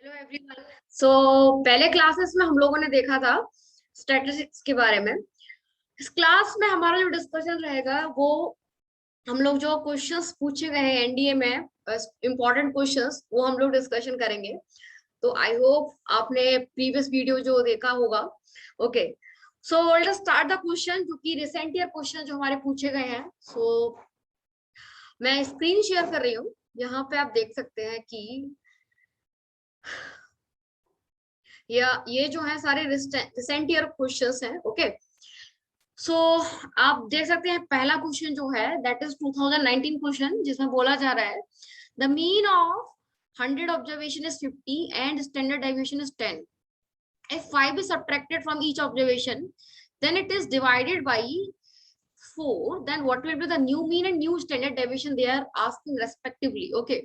Hello everyone. सो पहले classes में हम लोगों ने देखा था स्टैटिस्टिक्स के बारे में। इस क्लास में हमारा जो डिस्कशन रहेगा वो हम लोग जो क्वेश्चंस पूछे गए हैं एनडीए में, इंपॉर्टेंट क्वेश्चंस, वो हम लोग डिस्कशन करेंगे। तो आई होप आपने प्रीवियस वीडियो जो देखा होगा। Okay, so let us start the question, जो कि रिसेंट ईयर क्वेश्चन जो हमारे पूछे गए हैं। सो मैं स्क्रीन शेयर कर रही हूँ, यहाँ पे आप देख सकते हैं कि ये जो है सारे रिसेंट ईयर क्वेश्चंस हैं। ओके, सो आप देख सकते हैं पहला क्वेश्चन जो है दैट इज 2019 क्वेश्चन, जिसमें बोला जा रहा है the mean of 100 observation is 50 and standard deviation is 10. If 5 is subtracted from each observation, then it is divided by 4. Then what will be the new mean and new standard deviation they are asking respectively. Okay,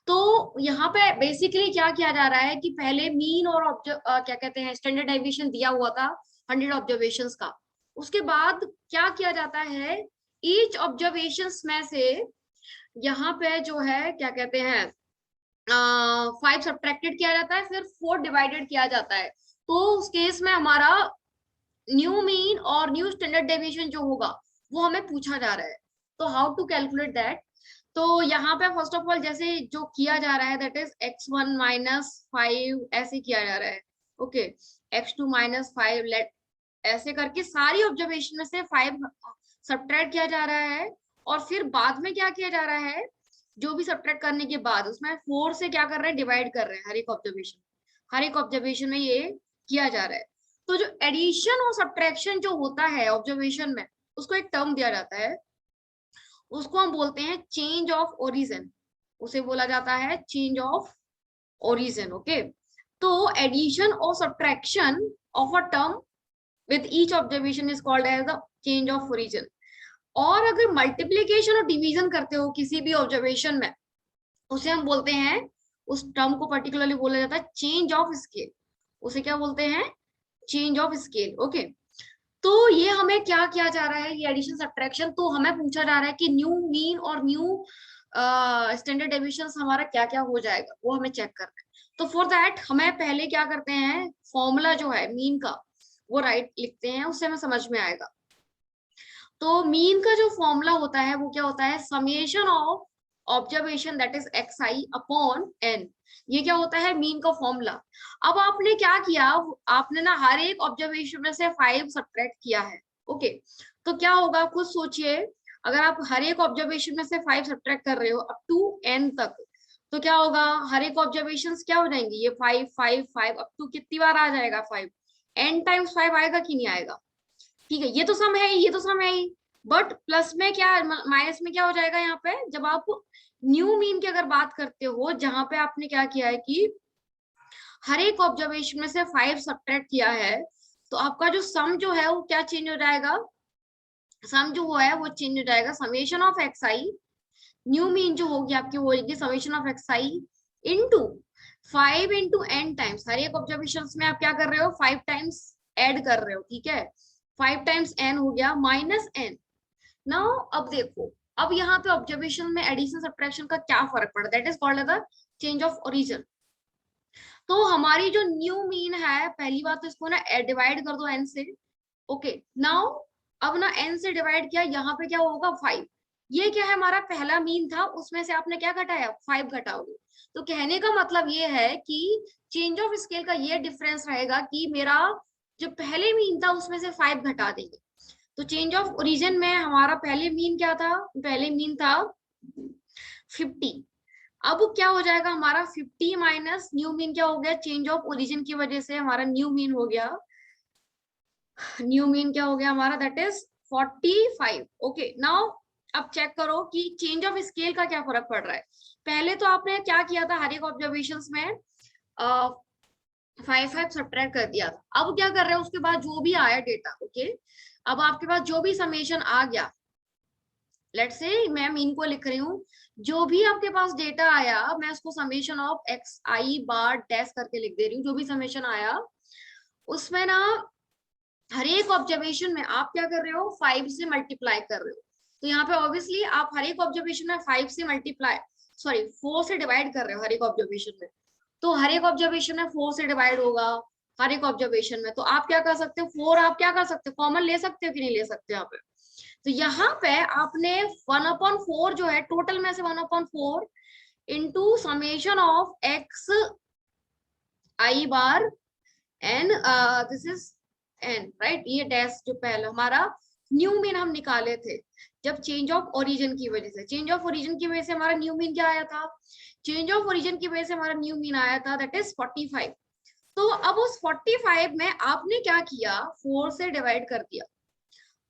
तो यहाँ पे basically क्या किया जा रहा है कि पहले मीन और क्या कहते हैं स्टैंडर्ड डेविएशन दिया हुआ था 100 ऑब्जर्वेशंस का। उसके बाद क्या किया जाता है, ईच ऑब्जर्वेशंस में से यहाँ पे जो है क्या कहते हैं 5 सब्ट्रैक्टेड किया जाता है, फिर 4 डिवाइडेड किया जाता है। तो उस केस में हमारा न्यू मीन और न्यू स्टैंडर्ड डेविएशन जो होगा वो हमें पूछा जा रहा है। तो हाउ टू कैलकुलेट दैट। तो यहाँ पे फर्स्ट ऑफ ऑल जैसे जो किया जा रहा है दैट इज x1 माइनस 5, ऐसे किया जा रहा है। ओके, x2 माइनस 5, लेट ऐसे करके सारी ऑब्जर्वेशन में से 5 सब्ट्रैक्ट किया जा रहा है। और फिर बाद में क्या किया जा रहा है, जो भी सब्ट्रैक्ट करने के बाद उसमें 4 से क्या कर रहे हैं, डिवाइड कर रहे हैं हर एक ऑब्जर्वेशन में ये किया जा रहा है। तो जो एडिशन और सब्ट्रैक्शन जो होता है ऑब्जर्वेशन में, उसको एक टर्म दिया जाता है, उसको हम बोलते हैं चेंज ऑफ ओरिजिन। उसे बोला जाता है चेंज ऑफ ओरिजिन। ओके, तो एडिशन और subtraction of a term with each observation is called as the change of origin. और अगर मल्टीप्लीकेशन और डिवीजन करते हो किसी भी ऑब्जर्वेशन में, उसे हम बोलते हैं, उस टर्म को पर्टिकुलरली बोला जाता है चेंज ऑफ स्केल। उसे क्या बोलते हैं, चेंज ऑफ स्केल। ओके, तो ये हमें क्या किया जा रहा है, ये एडिशन सब्ट्रैक्शन, तो हमें पूछा जा रहा है कि न्यू मीन और न्यू स्टैंडर्ड डेविएशन हमारा क्या क्या हो जाएगा, वो हमें चेक करना है। तो फॉर दैट हमें पहले क्या करते हैं, फॉर्मूला जो है मीन का वो राइट लिखते हैं, उससे हमें समझ में आएगा। तो मीन का जो फॉर्मूला होता है वो क्या होता है, summation of observation that is xi upon n। ये क्या होता है, मीन का फॉर्मूला। अब आपने क्या किया, आपने ना हर एक ऑब्जर्वेशन में से 5 सब्ट्रैक्ट किया है। ओके, तो क्या होगा खुद सोचिए, अगर आप हर एक ऑब्जर्वेशन में से 5 सब्ट्रैक्ट कर रहे हो अप टू n तक, तो क्या होगा, हर एक ऑब्जर्वेशन क्या हो जाएंगे, ये 5 5 5 अप टू कितनी बार आ जाएगा, 5 n टाइम्स 5 आएगा कि नहीं आएगा। ठीक है, ये तो सम है ही, ये तो सम है ही, बट प्लस में क्या, माइनस में क्या हो जाएगा यहाँ पे, जब आप न्यू मीन की अगर बात करते हो, जहां पे आपने क्या किया है कि हर एक ऑब्जर्वेशन में से 5 सब्ट्रैक्ट किया है, तो आपका जो सम जो है वो क्या चेंज हो जाएगा, सम जो है वो चेंज हो जाएगा, summation of xi, new mean जो होगी आपकी वो होगी summation of xi into 5 into n times, हर एक ऑब्जर्वेशन में आप क्या कर रहे हो, 5 टाइम्स ऐड कर रहे हो। ठीक है, 5 टाइम्स n हो गया माइनस n। नाउ अब देखो, अब यहाँ पे ऑब्जर्वेशन में एडिशन सब्ट्रैक्शन का क्या फर्क पड़ा, that is called the change of origin. तो हमारी जो न्यू मीन है, पहली बात तो इसको ना डिवाइड कर दो n से। ओके, नाउ अब ना n से डिवाइड किया, यहाँ पे क्या होगा 5। ये क्या है, हमारा पहला मीन था, उसमें से आपने क्या घटाया, 5 घटाओगे। तो कहने का मतलब ये है कि चेंज ऑफ स्केल का ये डिफरेंस रहेगा कि मेरा जो पहले मीन था उसमें से 5 घटा देंगे। तो चेंज ऑफ ओरिजिन में हमारा पहले मीन क्या था, पहले मीन था 50। अब क्या हो जाएगा हमारा 50 माइनस न्यू मीन क्या हो गया, चेंज ऑफ ओरिजिन की वजह से हमारा न्यू मीन हो गया, न्यू मीन क्या हो गया हमारा, दैट इज 45। ओके, नाउ अब चेक करो कि चेंज ऑफ स्केल का क्या फर्क पड़ रहा है। पहले तो आपने क्या किया था, हर एक ऑब्जर्वेशन में 5 सब्ट्रैक्ट कर दिया था। अब क्या कर रहे हैं, उसके बाद जो भी आया डेटा, ओके, अब आपके पास जो भी समेशन आ गया, लेट्स से मैं मीन को लिख रही हूँ, जो भी आपके पास डेटा आया मैं उसको summation of xi bar dash करके लिख दे रही हूँ। जो भी समेशन आया उसमें ना हर एक ऑब्जर्वेशन में आप क्या कर रहे हो, 5 से मल्टीप्लाई कर रहे हो। तो यहाँ पे ऑब्वियसली आप हर एक ऑब्जर्वेशन में 5 से मल्टीप्लाई, सॉरी 4 से डिवाइड कर रहे हो हर एक ऑब्जर्वेशन में। तो हर एक ऑब्जर्वेशन में 4 से डिवाइड होगा हर एक ऑब्जर्वेशन में। तो आप क्या कर सकते हो, 4 आप क्या कर सकते हो, कॉमन ले सकते हो कि नहीं ले सकते यहाँ पे। तो यहाँ पे आपने 1/4 जो है टोटल में से 1/4 into summation of x i bar n, this is n, right. ये डैश जो पहले हमारा न्यू मीन हम निकाले थे जब चेंज ऑफ ओरिजिन की वजह से, चेंज ऑफ ओरिजिन की वजह से हमारा न्यू मीन क्या आया था, चेंज ऑफ ओरिजिन की वजह से हमारा न्यू मीन आया था दैट इज 45। तो अब उस 45 में आपने क्या किया, 4 से डिवाइड कर दिया।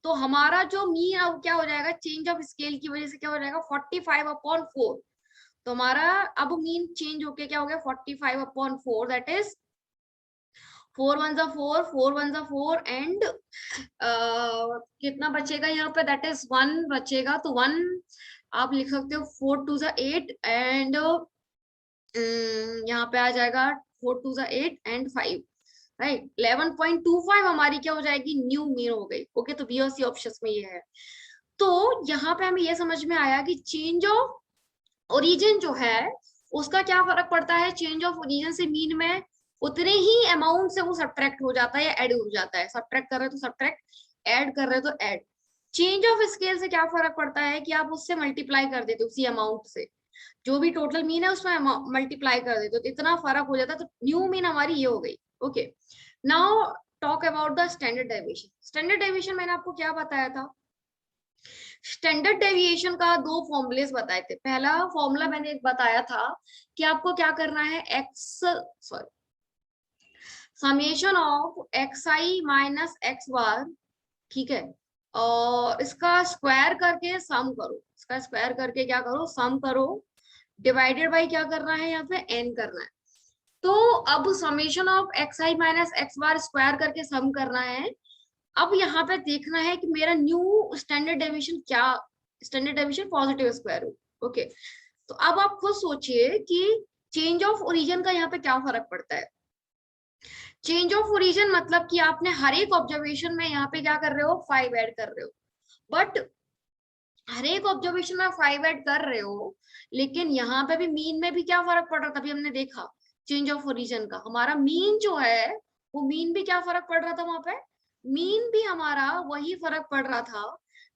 तो हमारा जो मीन अब क्या हो जाएगा, चेंज ऑफ स्केल की वजह से क्या हो जाएगा 45/4। तो हमारा अब मीन चेंज होके क्या हो गया 45/4, दैट इज 4 1 4, 4 1 4 एंड कितना बचेगा यहाँ पे, दैट इज 1 बचेगा। तो 1 आप लिख सकते हो, 4 2 8 एंड यहाँ पे आ जाएगा 4 2 8 एंड 5, राइट। 11.25 हमारी क्या हो जाएगी, न्यू मीन हो गई। ओके, तो बी और सी ऑप्शन में ये है। तो यहाँ पे हमें ये समझ में आया कि चेंज ऑफ ओरिजिन जो है उसका क्या फर्क पड़ता है, चेंज ऑफ ओरिजिन से मीन में उतने ही अमाउंट से वो सब्ट्रैक्ट हो जाता है या ऐड हो जाता है। सब्ट्रैक्ट कर रहे हो तो सब्ट्रैक्ट, ऐड कर रहे हो तो ऐड। चेंज ऑफ स्केल से क्या फर्क पड़ता है कि आप उससे मल्टीप्लाई कर देते हो, उसी अमाउंट से जो भी टोटल मीन है उसमें मल्टीप्लाई कर देते हो, तो इतना फर्क हो जाता है। तो न्यू मीन हमारी ये हो गई। Okay, now talk about the standard deviation. Standard deviation मैंने आपको क्या बताया था, स्टैंडर्ड डेविएशन का 2 फॉर्मूलेस बताए थे। पहला फॉर्मूला मैंने एक बताया था कि आपको क्या करना है, summation of x i minus x bar, ठीक है, और इसका स्क्वायर करके सम करो, इसका स्क्वायर करके क्या करो, सम करो, डिवाइडेड बाय क्या करना है यहाँ पे, एन करना है। तो अब summation of x i minus x bar square करके सम करना है। अब यहाँ पे देखना है कि मेरा न्यू स्टैंडर्ड डेविएशन क्या, standard deviation positive square root. Okay, तो अब आप खुद सोचिए कि चेंज ऑफ ओरिजिन का यहाँ पे क्या फर्क पड़ता है। चेंज ऑफ ओरिजिन मतलब कि आपने हर एक ऑब्जर्वेशन में यहाँ पे क्या कर रहे हो, 5 ऐड कर रहे हो। बट हर एक ऑब्जर्वेशन में 5 ऐड कर रहे हो, लेकिन यहाँ पे भी मीन में भी क्या फर्क पड़ रहा था, अभी हमने देखा चेंज ऑफ ओरिजिन का हमारा मीन जो है वो मीन भी क्या फर्क पड़ रहा था, वहां पे मीन भी हमारा वही फर्क पड़ रहा था।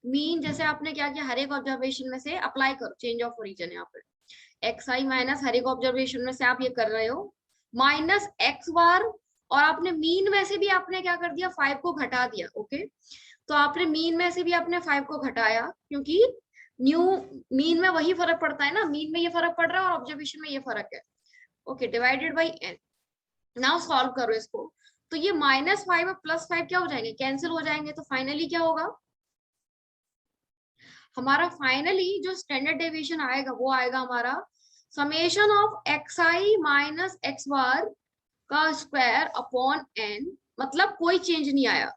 मीन जैसे आपने क्या किया, हर एक ऑब्जर्वेशन में से अप्लाई करो चेंज ऑफ ओरिजिन, यहाँ पे एक्स आई माइनस हर एक ऑब्जर्वेशन में से आप ये कर रहे हो माइनस एक्स बार, और आपने मीन में से भी आपने क्या कर दिया, 5 को घटा दिया। ओके, तो आपने मीन में से भी आपने 5 को घटाया, क्योंकि न्यू मीन में वही फर्क पड़ता है ना, मीन में ये फर्क पड़ रहा है और ऑब्जर्वेशन में ये फर्क है। Okay, divided by n. Now solve करो इसको, तो ये -5 और +5 क्या हो जाएंगे, कैंसिल हो जाएंगे। तो फाइनली क्या होगा, हमारा फाइनली जो स्टैंडर्ड डेविएशन आएगा वो आएगा हमारा summation of x i minus x bar का स्क्वायर अपॉन एन, मतलब कोई चेंज नहीं आया।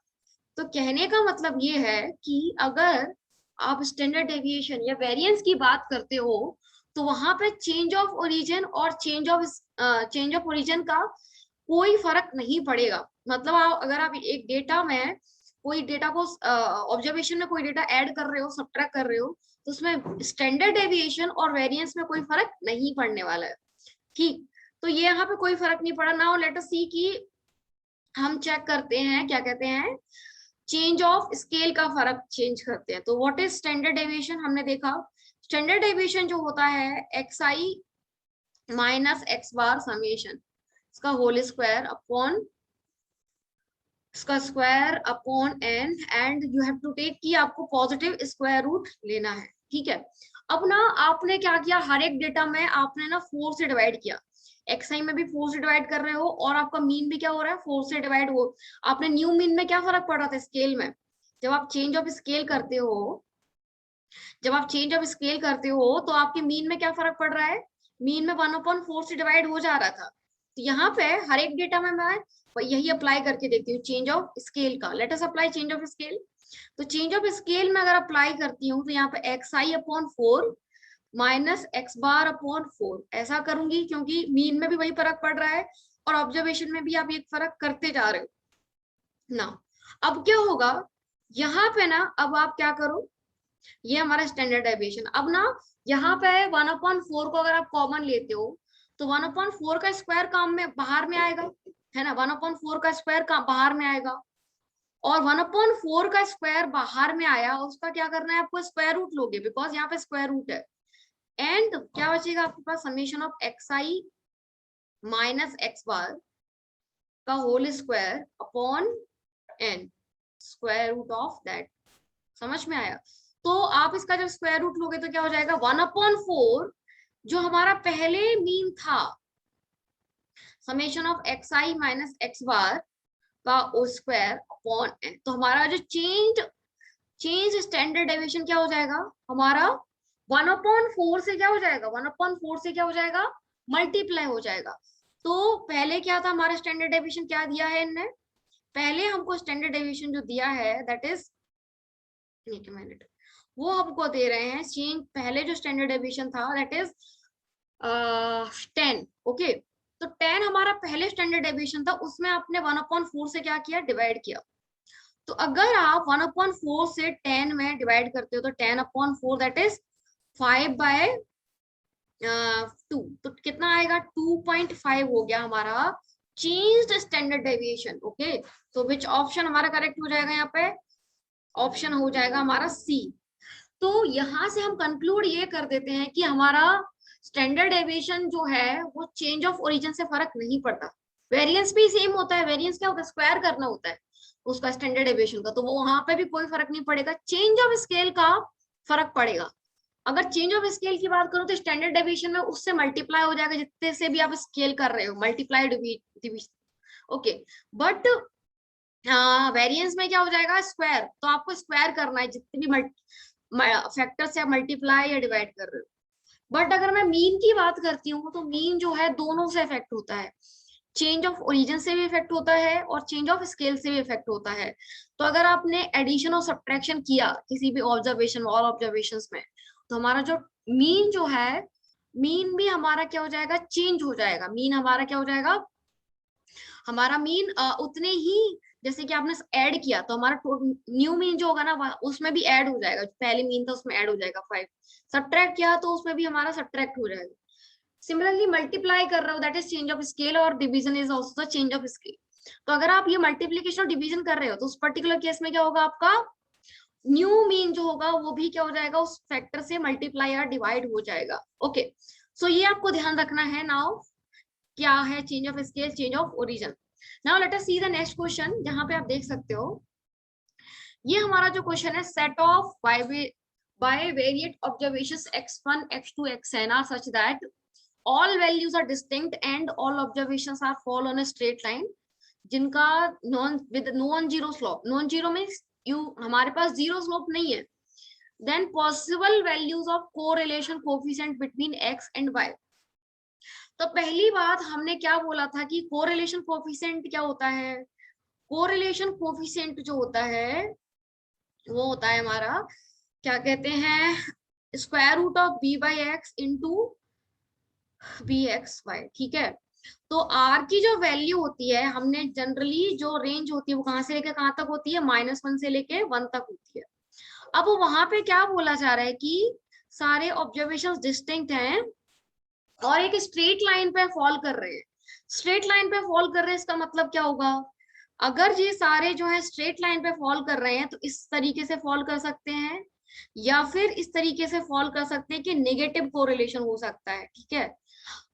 तो कहने का मतलब ये है कि अगर आप स्टैंडर्ड डेविएशन या वेरिएंस की बात करते हो तो वहां पे चेंज ऑफ ओरिजिन और चेंज ऑफ ओरिजिन का कोई फर्क नहीं पड़ेगा। मतलब अगर आप एक डेटा में कोई डेटा को ऑब्जर्वेशन में कोई डेटा ऐड कर रहे हो, सब्ट्रैक्ट कर रहे हो, तो उसमें स्टैंडर्ड डेविएशन और वेरिएंस में कोई फर्क नहीं पड़ने वाला है। ठीक, तो ये यहाँ पे कोई फर्क नहीं पड़ा। नाउ लेट अस सी कि हम चेक करते हैं, क्या कहते हैं, चेंज ऑफ स्केल का फर्क चेंज करते हैं। तो व्हाट इज स्टैंडर्ड डेविएशन, हमने देखा स्टैंडर्ड डेविएशन जो होता है x i minus x bar summation इसका होल स्क्वायर अपॉन इसका square upon n, and you have to take कि आपको पॉजिटिव स्क्वायर रूट लेना है। ठीक है, अब ना आपने क्या किया, हर एक डेटा में आपने ना 4 से डिवाइड किया, एक्सआई में भी 4 से डिवाइड कर रहे हो और आपका मीन भी क्या हो रहा है 4 से डिवाइड हो। आपने न्यू मीन में क्या फर्क पड़ रहा था, स्केल में, जब आप चेंज ऑफ स्केल करते हो, जब आप चेंज ऑफ स्केल करते हो तो आपके मीन में क्या फर्क पड़ रहा है, मीन में 1/4 से डिवाइड हो जा रहा था। तो यहाँ पे हर एक डेटा में मैं यही अप्लाई करके देखती हूँ चेंज ऑफ स्केल का। Let us apply change of scale. तो चेंज ऑफ स्केल में अगर अप्लाई करती हूँ तो यहाँ पे x i upon 4 minus x bar upon 4 ऐसा करूंगी, क्योंकि मीन में भी वही फर्क पड़ रहा है और ऑब्जर्वेशन में भी आप एक फर्क करते जा रहे हो ना। अब क्या होगा यहाँ पे ना, अब आप क्या करो, ये हमारा स्टैंडर्ड डेविएशन। अब ना यहाँ पे 1/4 को अगर आप कॉमन लेते हो तो 1/4 का स्क्वायर काम में बाहर में आएगा, है ना, 1/4 का स्क्वायर का बाहर में आएगा, और 1/4 का स्क्वायर बाहर में आया, उसका क्या करना है आपको, स्क्वायर रूट लोगे, बिकॉज यहाँ पे स्क्वायर रूट है, एंड क्या बचेगा आपके पास, summation of xi minus x bar का whole square upon n, square root of that. समझ में आया? तो आप इसका जब स्क्वायर रूट लोगे तो क्या हो जाएगा, 1/4 जो हमारा पहले मीन था, summation of xi minus x bar का स्क्वायर अपॉन n, तो हमारा जो चेंज स्टैंडर्ड डेविएशन क्या हो जाएगा हमारा, 1/4 से क्या हो जाएगा, 1/4 से क्या हो जाएगा, मल्टीप्लाई हो जाएगा। तो पहले क्या था हमारा स्टैंडर्ड डेविएशन, क्या दिया है इनने, पहले हमको स्टैंडर्ड डेविएशन जो दिया है दैट इज, एक मिनट, वो हमको दे रहे हैं चेंज, पहले जो स्टैंडर्ड डेविएशन था दैट इज 10, ओके। तो 10 हमारा पहले स्टैंडर्ड डेविएशन था, उसमें आपने 1/4 से क्या किया, डिवाइड किया। तो अगर आप 1/4 से 10 में डिवाइड करते हो तो 10/4 दैट इज 5/2, तो कितना आएगा, 2.5 हो गया हमारा चेंज्ड स्टैंडर्ड डेविएशन, ओके। तो विच ऑप्शन हमारा करेक्ट हो जाएगा, यहाँ पे ऑप्शन हो जाएगा हमारा सी। तो यहां से हम कंक्लूड ये कर देते हैं कि हमारा स्टैंडर्ड डेविएशन जो है वो चेंज ऑफ ओरिजिन से फर्क नहीं पड़ता, वेरिएंस भी सेम होता है, वेरिएंस क्या होता है, स्क्वायर करना होता है उसका स्टैंडर्ड डेविएशन का, तो वो वहां पे भी कोई फर्क नहीं पड़ेगा, चेंज ऑफ स्केल का फर्क पड़ेगा। अगर चेंज ऑफ स्केल की बात करूं तो स्टैंडर्ड डेविएशन में उससे मल्टीप्लाई हो जाएगा, जितने से भी आप स्केल कर रहे हो, multiply division, okay. But variance में क्या हो जाएगा, स्क्वायर, तो आपको स्क्वायर करना है जितने भी फैक्टर से आप मल्टीप्लाई या डिवाइड कर रहे हो। बट अगर मैं मीन की बात करती हूँ तो मीन जो है दोनों से इफेक्ट होता है, चेंज ऑफ ओरिजिन से भी इफेक्ट होता है और चेंज ऑफ स्केल से भी इफेक्ट होता है। तो अगर आपने एडिशन और सब्ट्रैक्शन किया किसी भी ऑब्जर्वेशन, ऑल ऑब्जर्वेशंस में, तो हमारा जो मीन जो है, मीन भी हमारा क्या हो जाएगा, चेंज हो जाएगा, मीन हमारा क्या हो जाएगा, हमारा मीन उतने ही, जैसे कि आपने ऐड किया तो हमारा न्यू मीन जो होगा ना उसमें भी ऐड हो जाएगा, पहले मीन था उसमें ऐड हो जाएगा 5, सब्ट्रैक्ट किया तो उसमें भी हमारा सब्ट्रैक्ट हो जाएगा। सिमिलरली मल्टीप्लाई कर रहे हो that is change of scale, और division is also the change of scale. तो अगर आप ये मल्टीप्लीकेशन और डिवीजन कर रहे हो तो उस पर्टिकुलर केस में क्या होगा, आपका न्यू मीन जो होगा वो भी क्या हो जाएगा, उस फैक्टर से मल्टीप्लाई या डिवाइड हो जाएगा, ओके। सो ये आपको ध्यान रखना है। नाउ क्या है change of scale, change of origin. Now let us C the next question, जहां पे आप देख सकते हो ये हमारा जो क्वेश्चन है, set of bivariate observations x1 x2 xn are such that all values are distinct and all observations are fall on a straight line, जिनका non zero slope, non zero means हमारे पास जीरो स्लोप नहीं है, then possible values of correlation coefficient between x and y। तो पहली बात हमने क्या बोला था कि कोरिलेशन कोएफिशिएंट क्या होता है, कोरिलेशन कोएफिशिएंट जो होता है वो होता है हमारा, क्या कहते हैं, square root of b/x into bxy, ठीक है। तो r की जो वैल्यू होती है, हमने जनरली जो रेंज होती है वो कहां से लेके कहां तक होती है, -1 से लेके 1 तक होती है। अब वहां पे क्या बोला जा रहा है कि सारे ऑब्जर्वेशंस डिस्टिंक्ट हैं और एक स्ट्रेट लाइन पे फॉल कर रहे हैं, स्ट्रेट लाइन पे फॉल कर रहे हैं, इसका मतलब क्या होगा, अगर ये सारे जो है स्ट्रेट लाइन पे फॉल कर रहे हैं तो इस तरीके से फॉल कर सकते हैं या फिर इस तरीके से फॉल कर सकते हैं कि नेगेटिव कोरिलेशन हो सकता है, ठीक है,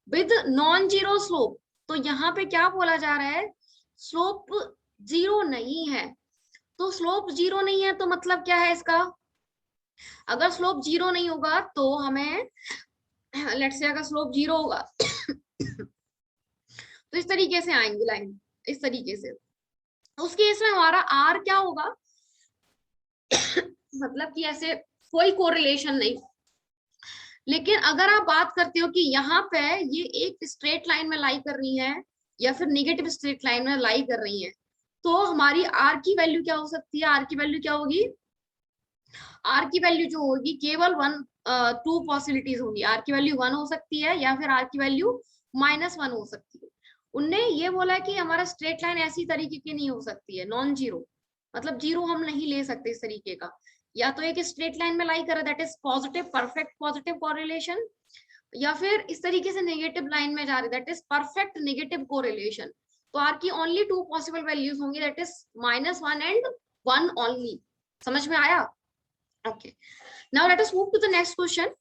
विद नॉन जीरो स्लोप। तो यहाँ पे क्या बोला जा रहा है, स्लोप जीरो नहीं है। तो स्लोप जीरो नहीं है तो मतलब क्या है इसका, अगर स्लोप जीरो नहीं होगा तो हमें, लेट्स से अगर स्लोप जीरो होगा तो इस तरीके से आएंगी लाइन, इस तरीके से, उस केस में हमारा आर क्या होगा मतलब कि ऐसे कोई कोरिलेशन नहीं। लेकिन अगर आप बात करते हो कि यहाँ पे ये एक स्ट्रेट लाइन में लाई कर रही है या फिर नेगेटिव स्ट्रेट लाइन में लाई कर रही है, तो हमारी आर की वैल्यू क्या हो सकती है, आर की वैल्यू क्या होगी, आर की वैल्यू जो होगी केवल टू पॉसिबिलिटीज होंगी, आर की वैल्यू 1 हो सकती है या फिर आर की वैल्यू -1 हो सकती है। उनने ये बोला कि हमारा स्ट्रेट लाइन ऐसी तरीके की नहीं हो सकती है, नॉन जीरो, मतलब जीरो हम नहीं ले सकते इस तरीके का, या तो एक स्ट्रेट लाइन में लाई कर that is positive, perfect positive correlation, या फिर इस तरीके से नेगेटिव लाइन में जा रही, that is perfect negative correlation. तो आर की ओनली टू पॉसिबल वैल्यूज होंगी, दैट इज -1 एंड 1 ओनली। समझ में आया? Okay, now let us move to the next question.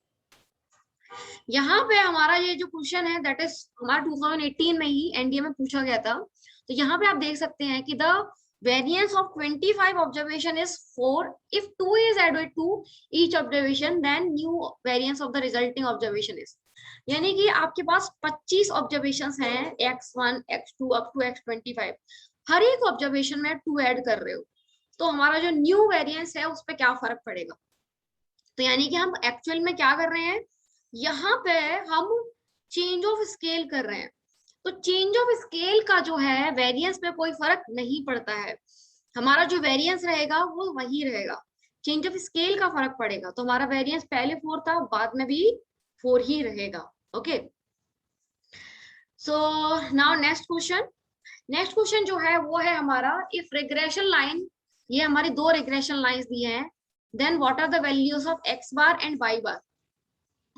यहाँ पे हमारा ये जो क्वेश्चन है दैट इज हमारा 2018 में ही एनडीए में पूछा गया था। तो यहाँ पे आप देख सकते हैं कि the variance of 25 observation is 4 if 2 is added to each observation then new variance of the resulting observation is। यानी कि आपके पास 25 ऑब्जर्वेशंस हैं, x1 x2 up to x25, हर एक ऑब्जर्वेशन में 2 ऐड कर रहे हो, तो हमारा जो न्यू वेरिएंस है उस पर क्या फर्क पड़ेगा। तो यानी कि हम एक्चुअल में क्या कर रहे हैं, यहाँ पे हम चेंज ऑफ स्केल कर रहे हैं। तो चेंज ऑफ स्केल का जो है वेरिएंस पे कोई फर्क नहीं पड़ता है, हमारा जो वेरिएंस रहेगा वो वही रहेगा, चेंज ऑफ स्केल का फर्क पड़ेगा। तो हमारा वेरिएंस पहले 4 था, बाद में भी 4 ही रहेगा। Okay, so now next question. Next question जो है वो है हमारा, इफ रिग्रेशन लाइन, ये हमारी 2 रिग्रेशन लाइंस दी हैं, then what are the values of x bar and y bar.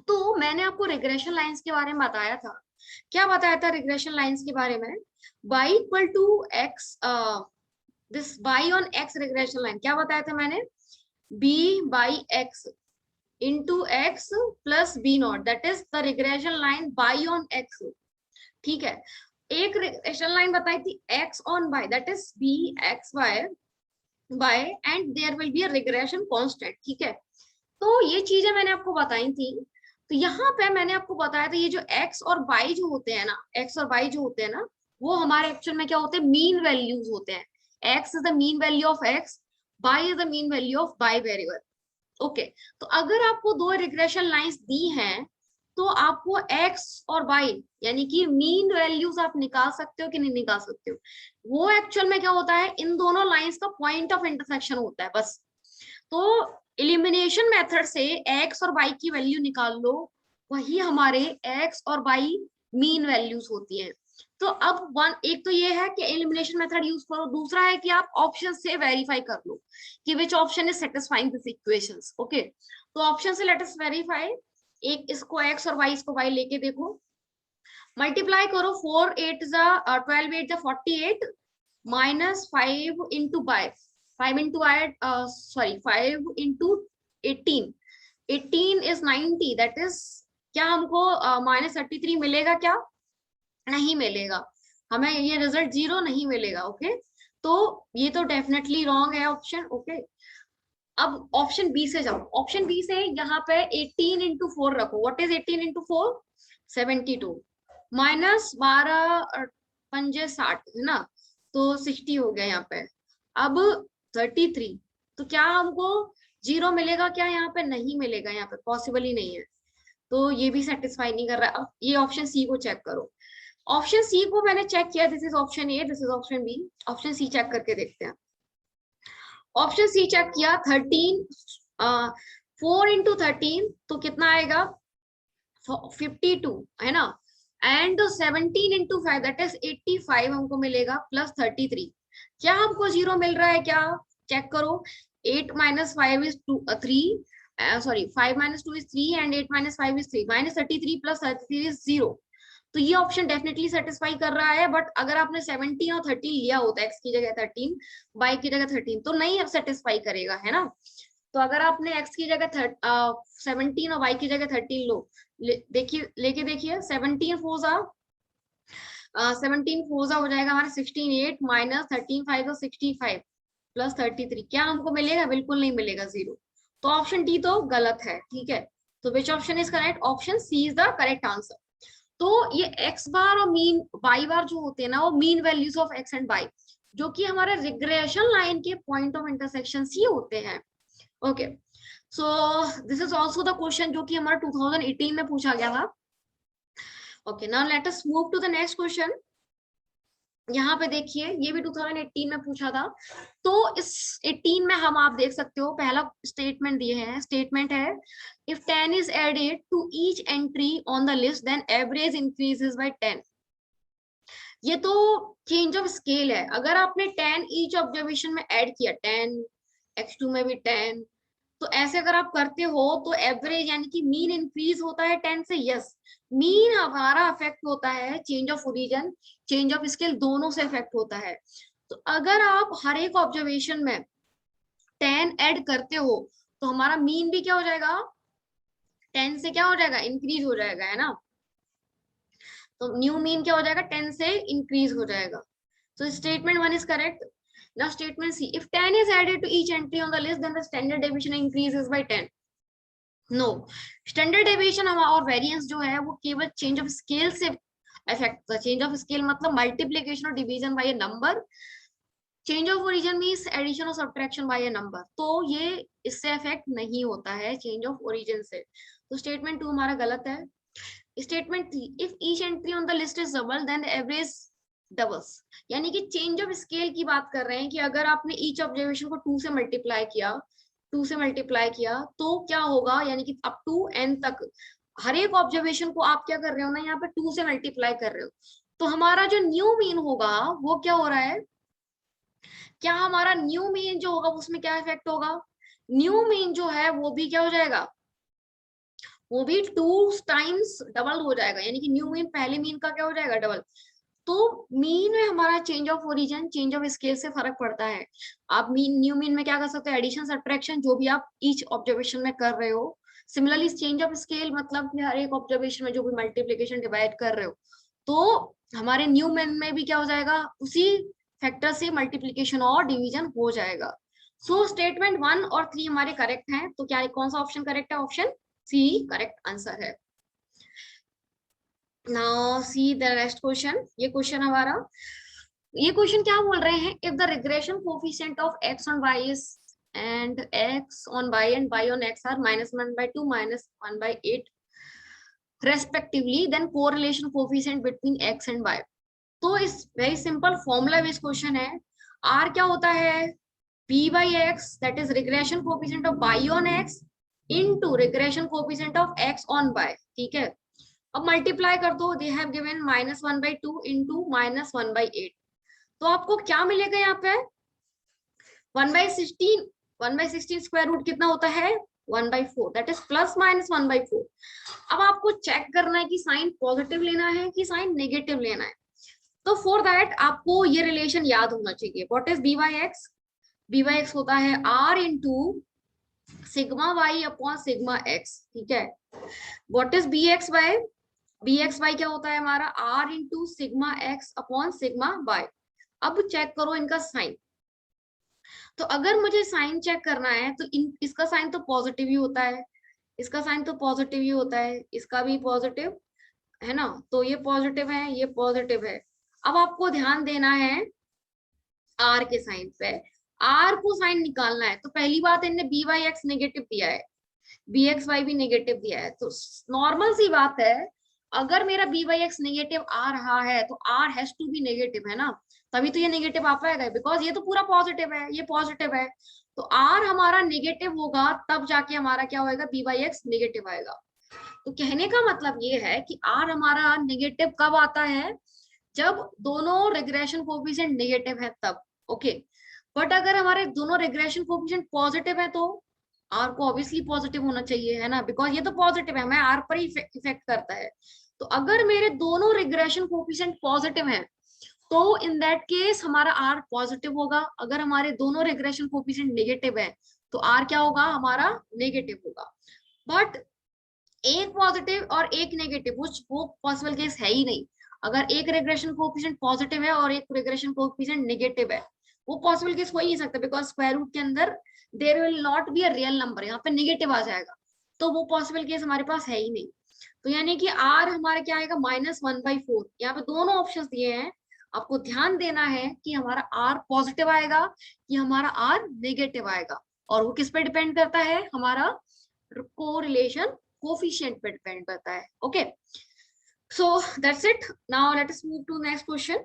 तो मैंने आपको रिग्रेशन लाइंस के बारे में बताया था, क्या बताया था रिग्रेशन लाइंस के बारे में, y equal to x, this y on x regression line, क्या बताया था मैंने, b by x into x plus b naught, that is the regression line y on x। ठीक है, एक रिग्रेशन लाइन बताई थी x on y, that is b x y and there will be a regression constant. ठीक है, तो ये चीजें मैंने आपको बताई थी। तो यहाँ पे मैंने आपको बताया था ये जो x और y जो होते हैं ना, x और y जो होते हैं ना, वो हमारे एक्चुअल में क्या होते हैं, मीन वैल्यूज होते हैं। x is the mean value of x, y is the mean value of y variable. Okay, तो अगर आपको 2 रिग्रेशन लाइंस दी हैं तो आपको x और y यानी कि मीन वैल्यूज आप निकाल सकते हो कि नहीं निकाल सकते हो। वो एक्चुअल में क्या होता है, इन दोनों लाइंस का पॉइंट ऑफ इंटरसेक्शन होता है बस। तो एलिमिनेशन मेथड से x और y की वैल्यू निकाल लो, वही हमारे x और y मीन वैल्यूज होती हैं। तो अब एक तो ये है कि एलिमिनेशन मेथड यूज करो, दूसरा है कि आप ऑप्शन से वेरीफाई कर लो कि विच option is satisfying this equations. Okay, तो ऑप्शन से लेट अस वेरीफाई, एक इसको x और y, इसको y लेके देखो, मल्टीप्लाई करो, 4 8 12 8 48 minus 5 into by 5 into I sorry 5 into 18, 18 is 90, that is क्या हमको -33 मिलेगा क्या, नहीं मिलेगा, हमें ये रिजल्ट 0 नहीं मिलेगा। ओके, तो ये तो डेफिनेटली रॉन्ग है ऑप्शन। ओके, अब ऑप्शन बी से जाओ, ऑप्शन बी से यहाँ पे 18 इंटू 4 रखो, व्हाट इज 18 इंटू 4, 72 माइनस 12 पंजे 60 है ना, तो 60 हो गया यहाँ पे। अब 33, तो क्या हमको 0 मिलेगा क्या, यहाँ पे नहीं मिलेगा, यहाँ पे पॉसिबल ही नहीं है, तो ये भी सेटिस्फाई नहीं कर रहा। अब ये ऑप्शन सी को चेक करो, ऑप्शन सी को मैंने चेक किया, this is option A, this is option B, option C check करके देखते हैं। ऑप्शन सी चेक किया, 13 4 इंटू 13 तो कितना आएगा 52 है ना, एंड 17 इंटू 5 दैट इज 85 हमको मिलेगा, प्लस 33, क्या हमको 0 मिल रहा है क्या, चेक करो, 8 minus 5 is 3 sorry 5 minus 2 is 3 and 8 minus 5 is 3, minus 33 plus 33 is 0, तो ये ऑप्शन डेफिनेटली सेटिस्फाई कर रहा है। बट अगर आपने 17 और 13 लिया होता, x की जगह 13 y की जगह 13, तो नहीं अब सेटिस्फाई करेगा, है ना। तो अगर आपने x की जगह 17 और y की जगह 13 लो, देखिए लेके देखिए, 17 फोजा 17 फोजा हो जाएगा हमारा 16 8 माइनस 13 5 तो 65 प्लस 33, क्या हमको मिलेगा, बिल्कुल नहीं मिलेगा, 0। तो ऑप्शन डी तो गलत है। ठीक है, तो which option is correct, option C is the correct answer. तो ये x बार और मीन y बार जो होते हैं ना, वो mean values of x and y, जो कि हमारे रिग्रेशन लाइन के पॉइंट ऑफ इंटरसेक्शन ही होते हैं। Okay, so this is also the question जो कि हमारा 2018 में पूछा गया था। Okay, now let us move to the next question. यहाँ पे देखिए, ये भी 2018 में पूछा था। तो इस 18 में हम आप देख सकते हो, पहला स्टेटमेंट दिए हैं, स्टेटमेंट है if 10 is added to each entry on the list then average increases by 10। ये तो चेंज ऑफ स्केल है, अगर आपने 10 ईच ऑब्जर्वेशन में ऐड किया, 10 x2 में भी 10, तो ऐसे अगर आप करते हो तो एवरेज यानी कि मीन इंक्रीज होता है 10 से, यस मीन हमारा अफेक्ट होता है, change of origin change of scale दोनों से इफेक्ट होता है। तो अगर आप हर एक ऑब्जर्वेशन में 10 ऐड करते हो तो हमारा मीन भी क्या हो जाएगा, 10 से क्या हो जाएगा, इंक्रीज हो जाएगा, है ना। तो न्यू मीन क्या हो जाएगा, 10 से इंक्रीज हो जाएगा। So statement 1 is correct. Now statement C. If 10 is added to each entry on the list, then the standard deviation increases by 10. No. Standard deviation और variance जो है वो केवल change of scale से affect होता है। Change of scale मतलब multiplication और division by a number. Change of origin means addition or subtraction by a number. तो ये इससे affect नहीं होता है change of origin से। तो statement 2 हमारा गलत है। Statement 3. If each entry on the list is double, then the average doubles, यानी कि चेंज ऑफ स्केल की बात कर रहे हैं कि अगर आपने ईच ऑब्जर्वेशन को 2 से मल्टीप्लाई किया तो क्या होगा, यानी कि अप टू n तक हर एक ऑब्जर्वेशन को आप क्या कर रहे हो ना, यहाँ पे 2 से मल्टीप्लाई कर रहे हो। तो हमारा जो न्यू मीन होगा वो क्या हो रहा है, क्या हमारा न्यू मीन जो होगा उसमें क्या इफेक्ट होगा, न्यू मीन जो है वो भी क्या हो जाएगा, वो भी 2 टाइम्स डबल हो जाएगा, यानी कि न्यू मीन पहले मीन का क्या हो जाएगा, डबल। तो मीन में हमारा change of origin change of scale से फर्क पड़ता है। आप मीन न्यू मीन में क्या कर सकते हो, एडिशन सब्ट्रैक्शन जो भी आप ईच ऑब्जर्वेशन में कर रहे हो। सिमिलरली चेंज ऑफ स्केल मतलब कि हर एक ऑब्जर्वेशन में जो भी मल्टीप्लिकेशन डिवाइड कर रहे हो, तो हमारे न्यू मीन में भी क्या हो जाएगा, उसी फैक्टर से मल्टीप्लिकेशन और डिवीजन हो जाएगा। सो स्टेटमेंट 1 और 3 हमारे करेक्ट हैं। तो क्या कौन सा ऑप्शन करेक्ट है, ऑप्शन सी करेक्ट आंसर है। Now see the next question. ये क्वेश्चन हमारा, ये क्वेश्चन क्या बोल रहे हैं, if the regression coefficient of x on y is and x on y and y on x are -1/2 -1/8 respectively, then correlation coefficient between x and y। तो is very simple formula based question है। r क्या होता है, b by x that is regression coefficient of y on x into regression coefficient of x on y, ठीक है। अब multiply कर दो, दे हैव गिवन -1/2 इंटू -1/8, तो आपको क्या मिलेगा यहाँ पे 1/16, 1/16 स्क्वायर रूट कितना होता है 1/4, दैट इज प्लस माइनस 1/4। अब आपको चेक करना है कि साइन पॉजिटिव लेना है कि साइन नेगेटिव लेना है। तो फॉर दैट आपको ये रिलेशन याद होना चाहिए, what is b by x, b by x होता है r into sigma y upon sigma x, ठीक है। What is b x y, b x y क्या होता है हमारा r into sigma x upon sigma y. अब चेक करो इनका साइन। तो अगर मुझे साइन चेक करना है तो इसका साइन तो पॉजिटिव ही होता है, इसका साइन तो पॉजिटिव ही होता है, इसका भी पॉजिटिव है ना, तो ये पॉजिटिव है, ये पॉजिटिव है। अब आपको ध्यान देना है r के साइन पे, r को साइन निकालना है। तो पहली बात इनने बी वाई एक्स नेगेटिव दिया है, बी एक्स वाई भी नेगेटिव दिया है, तो नॉर्मल सी बात है अगर मेरा बी वाई एक्स नेगेटिव आ रहा है तो r has to be negative, है ना, तभी तो ये नेगेटिव आ पाएगा, बिकॉज ये तो पूरा पॉजिटिव है, ये पॉजिटिव है। तो r हमारा नेगेटिव होगा तब जाके हमारा क्या होएगा, बी वाई एक्स नेगेटिव आएगा। तो कहने का मतलब ये है कि r हमारा नेगेटिव कब आता है, जब दोनों रिग्रेशन कोएफिशिएंट नेगेटिव है तब, ओके। बट अगर हमारे दोनों रिग्रेशन कोएफिशिएंट पॉजिटिव है तो r को ऑब्वियसली पॉजिटिव होना चाहिए, है ना, बिकॉज ये तो पॉजिटिव है, मैं r पर ही इफेक्ट करता है। तो अगर मेरे दोनों रिग्रेशन कोएफिशिएंट पॉजिटिव हैं तो इन दैट केस हमारा r पॉजिटिव होगा। अगर हमारे दोनों रिग्रेशन कोएफिशिएंट नेगेटिव है तो r क्या होगा, हमारा नेगेटिव होगा। बट एक पॉजिटिव और एक नेगेटिव वो पॉसिबल केस है ही नहीं। अगर एक रिग्रेशन कोएफिशिएंट पॉजिटिव है और एक रिग्रेशन कोएफिशिएंट नेगेटिव है, वो पॉसिबल केस हो ही नहीं सकता, बिकॉज स्क्वायर रूट के अंदर there will not be a real number, यहाँ पे नेगेटिव आ जाएगा, तो वो पॉसिबल केस हमारे पास है ही नहीं। तो यानी कि r हमारा क्या आएगा -1/4। यहाँ पे दोनों ऑप्शंस दिए हैं, आपको ध्यान देना है कि हमारा r पॉजिटिव आएगा कि हमारा r नेगेटिव आएगा, और वो किस पे डिपेंड करता है, हमारा कोरिलेशन कोफिशिएंट पे डिपेंड करता है, okay. So that's it. Now let us move to next question.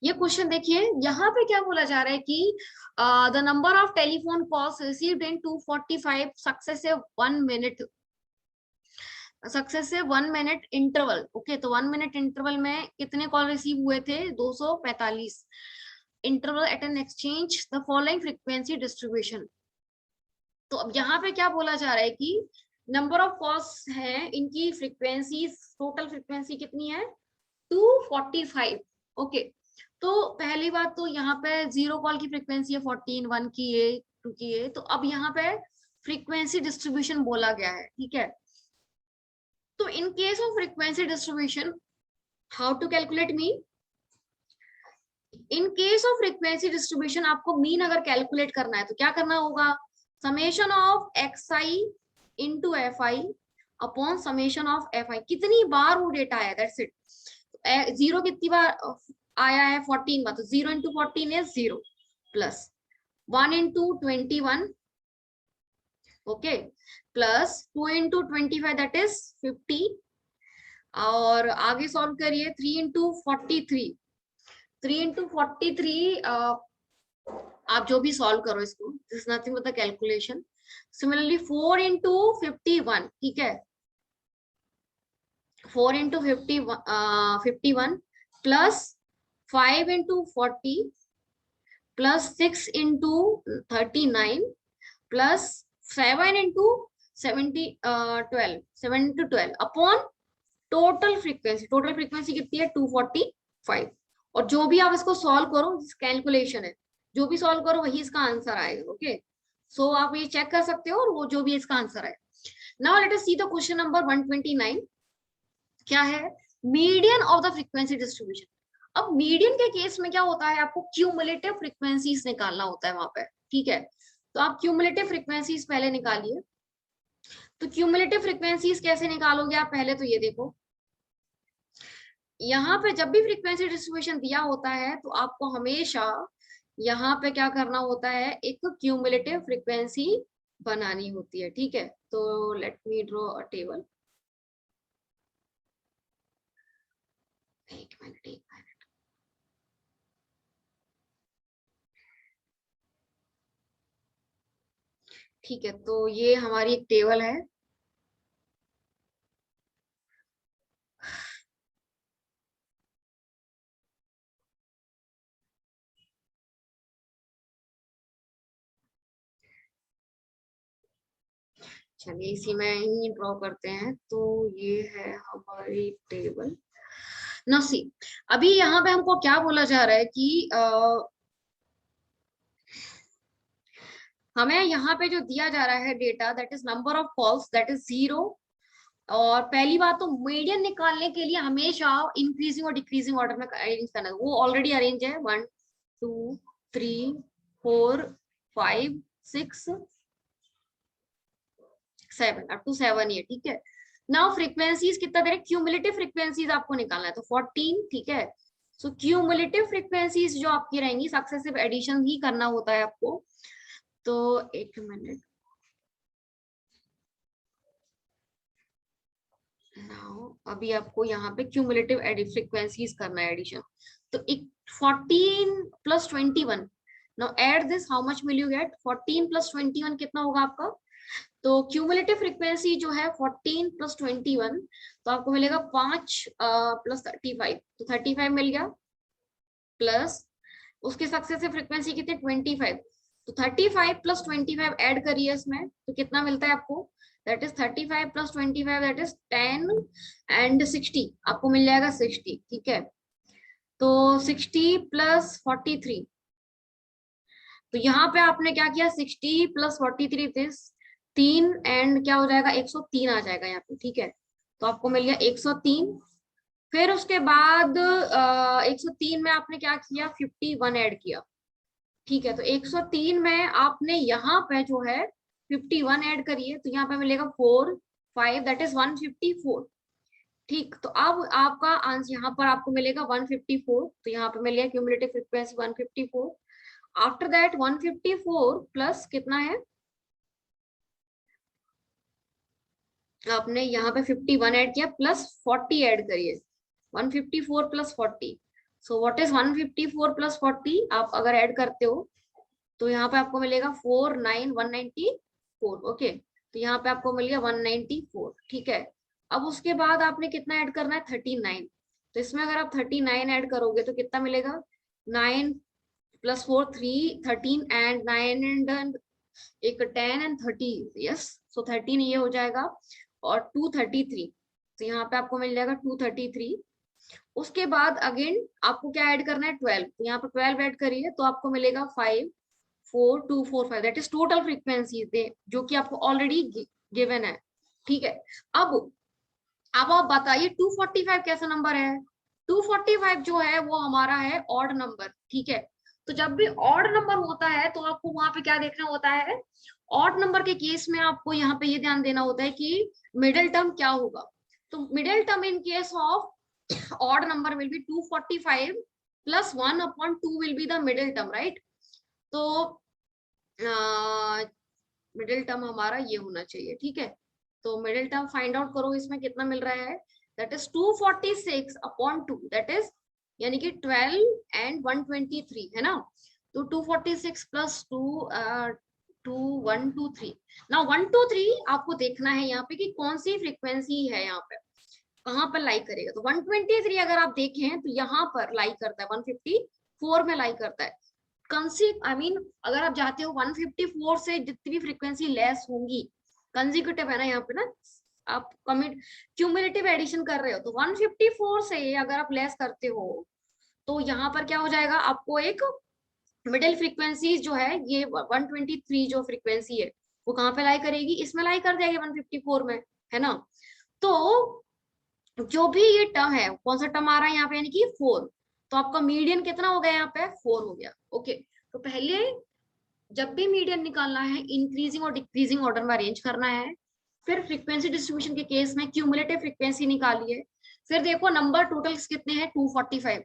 ये क्वेश्चन देखिए, यहाँ पे क्या बोला जा रहा है कि the number of telephone calls received in 245 successive 1 minute interval, okay. तो 1 मिनट इंटरवल में कितने कॉल रिसीव हुए थे, 245 interval at an exchange the following frequency distribution. तो अब यहाँ पे क्या बोला जा रहा है कि नंबर ऑफ कॉल्स है, इनकी फ्रीक्वेंसी, टोटल फ्रीक्वेंसी कितनी है 245। ओके, तो पहली बात तो यहाँ पे जीरो कॉल की फ्रीक्वेंसी है 14, 1 की ये, 2 की ये। तो अब यहाँ पे फ्रीक्वेंसी डिस्ट्रीब्यूशन बोला गया है, ठीक है। तो in case of frequency distribution, how to calculate mean? In case of frequency distribution आपको मीन अगर कैलकुलेट करना है तो क्या करना होगा, summation of x i into f i upon summation of f i, कितनी बार वो डेटा आया, दैट्स इट। जीरो कितनी बार आया है 14 बार, तो 0 into 14 is 0 plus 1 into 21, okay, plus 2 into 25 that is 50, और आगे सॉल्व करिए 3 इंटू 43, 3 इंटू 43, आप जो भी सॉल्व करो इसको, this is nothing but the calculation. Similarly 4 into 51, ठीक है, 4 into 51 plus 5 into 40 plus 6 into 39 plus 7 into 12 upon total frequency, total frequency कितनी है 245। और जो भी आप इसको सॉल्व करो, कैलकुलेशन है, जो भी सॉल्व करो वही इसका आंसर आएगा। ओके, सो आप ये चेक कर सकते हो, और वो जो भी इसका आंसर है। Now let us see the question number 129। क्या है, median of the frequency distribution. अब मीडियन के केस में क्या होता है, आपको क्यूमुलेटिव फ्रीक्वेंसीज निकालना होता है वहां पे, ठीक है। तो आप क्यूमुलेटिव फ्रीक्वेंसीज पहले निकालिए। तो क्यूमुलेटिव फ्रीक्वेंसीज कैसे निकालोगे आप, पहले तो ये देखो, यहाँ पे जब भी फ्रीक्वेंसी डिस्ट्रीब्यूशन दिया होता है तो आपको हमेशा यहाँ पे क्या करना होता है, एक क्यूमुलेटिव फ्रीक्वेंसी बनानी होती है, ठीक है। तो let me draw a table, एक मिनट। ठीक है, तो ये हमारी एक टेबल है। चलिए इसी में ही ड्रॉ करते हैं। तो ये है हमारी टेबल। ना सी, अभी यहाँ पे हमको क्या बोला जा रहा है कि हमें यहाँ पे जो दिया जा रहा है data, that is number of calls, that is 0। और पहली बात तो मीडियन निकालने के लिए हमेशा इंक्रीजिंग और डिक्रीजिंग ऑर्डर में अरेंज करना है, वो ऑलरेडी अरेंज है 1 2 3 4 5 6 7, अप टू 7 ये, ठीक है। नाउ फ्रीक्वेंसीज कितना दे रहे, क्यूमुलेटिव फ्रीक्वेंसीज आपको निकालना है, तो 14, ठीक है। सो क्यूमुलेटिव फ्रीक्वेंसीज जो आपकी रहेंगी, सक्सेसिव एडिशन ही करना होता है आपको। तो एक मिनट, नाउ अभी आपको यहाँ पे क्यूमुलेटिव फ्रीक्वेंसीज करना है एडिशन। तो एक 14 plus 21, now add this, how much will you get, 14 plus 21 कितना होगा आपका। तो क्यूमुलेटिव फ्रीक्वेंसी जो है 14 प्लस 21, तो आपको मिलेगा 5 प्लस 35, तो 35 मिल गया, प्लस उसके सक्सेसिव फ्रीक्वेंसी कितने 25, तो 35 प्लस 25 ऐड करिए इसमें, तो कितना मिलता है आपको, that is 35 plus 25 that is 10 and 60, आपको मिल जाएगा 60, ठीक है। तो 60 प्लस 43, तो यहाँ पे आपने क्या किया, 60 प्लस 43 दिस 3 एंड क्या हो जाएगा 103 आ जाएगा यहाँ पे, ठीक है। तो आपको मिल गया 103। फिर उसके बाद 103 में आपने क्या किया, 51 ऐड किया, ठीक है। तो 103 में आपने यहाँ पे जो है 51 ऐड करिए, तो यहाँ पे मिलेगा 4 5 दैट इज 154, ठीक। तो अब आपका आंसर यहाँ पर आपको मिलेगा 154, तो यहाँ पे मिल गया cumulative frequency 154। After that 154 plus कितना है, आपने यहाँ पे 51 ऐड किया प्लस 40 ऐड करिए, 154 plus 40, so what is 154 plus 40, आप अगर ऐड करते हो तो यहाँ पे आपको मिलेगा 194, ओके। तो यहाँ पे आपको मिल गया 194, ठीक है। अब उसके बाद आपने कितना ऐड करना है 39, तो इसमें अगर आप 39 ऐड करोगे तो कितना मिलेगा, 9 प्लस 4 3 13 एंड 9 एंड एक 10 एंड 30, यस, सो 13 ये हो जाएगा और 233, तो यहाँ पे आपको मिल जाएगा 233। उसके बाद अगेन आपको क्या ऐड करना है 12, तो यहाँ पे 12 ऐड करिए तो आपको मिलेगा 54245, दैट इज टोटल फ्रीक्वेंसी जो कि आपको ऑलरेडी गिवन है। ठीक है, अब आप बताइए 245 कैसा नंबर है? 245 जो है वो हमारा है ऑड नंबर। ठीक है, तो जब भी ऑड नंबर होता है तो आपको वहां पे क्या देखना होता है, ऑड नंबर के केस में आपको यहाँ पे ये ध्यान देना होता है कि मिडिल टर्म क्या होगा। तो middle term in case of odd number will be 245 plus 1/2 will be the middle term, right? तो मिडिल टर्म हमारा ये होना चाहिए। ठीक है, तो मिडिल टर्म फाइंड आउट करो, इसमें कितना मिल रहा है, दैट इज 246/2, दैट इज यानी कि 12 एंड 123 है ना। तो 246 प्लस 123, ना 123 आपको देखना है यहाँ पे कि कौन सी फ्रीक्वेंसी है, यहाँ पे कहाँ पर लाई करेगा। तो 123 अगर आप देखें तो यहाँ पर लाई करता है, 154 में लाई करता है। अगर आप जाते हो 154 से जितनी भी फ्रीक्वेंसी लेस होंगी, कंसेक्यूटिव है ना यहाँ पे ना, आप क्यूमुलेटिव एडिशन कर रहे हो, तो 154 से अगर आप लेस करते हो तो यहाँ पर क्या हो जाएगा, आपको एक मिडिल फ्रीक्वेंसी जो है ये 123 जो फ्रीक्वेंसी है वो कहाँ पे लाई करेगी, इसमें लाई कर जाएगी 154 में, है ना। तो जो भी ये टर्म है, कौन सा टर्म आ रहा है यहाँ पे, यानी कि 4, तो आपका मीडियन कितना हो गया, यहाँ पे 4 हो गया। ओके, तो पहले जब भी मीडियन निकालना है इंक्रीजिंग और डिक्रीजिंग ऑर्डर में अरेंज करना है, फिर फ्रीक्वेंसी डिस्ट्रीब्यूशन के केस में क्यूमुलेटिव फ्रीक्वेंसी निकालिए, फिर देखो नंबर टोटल कितने हैं 245,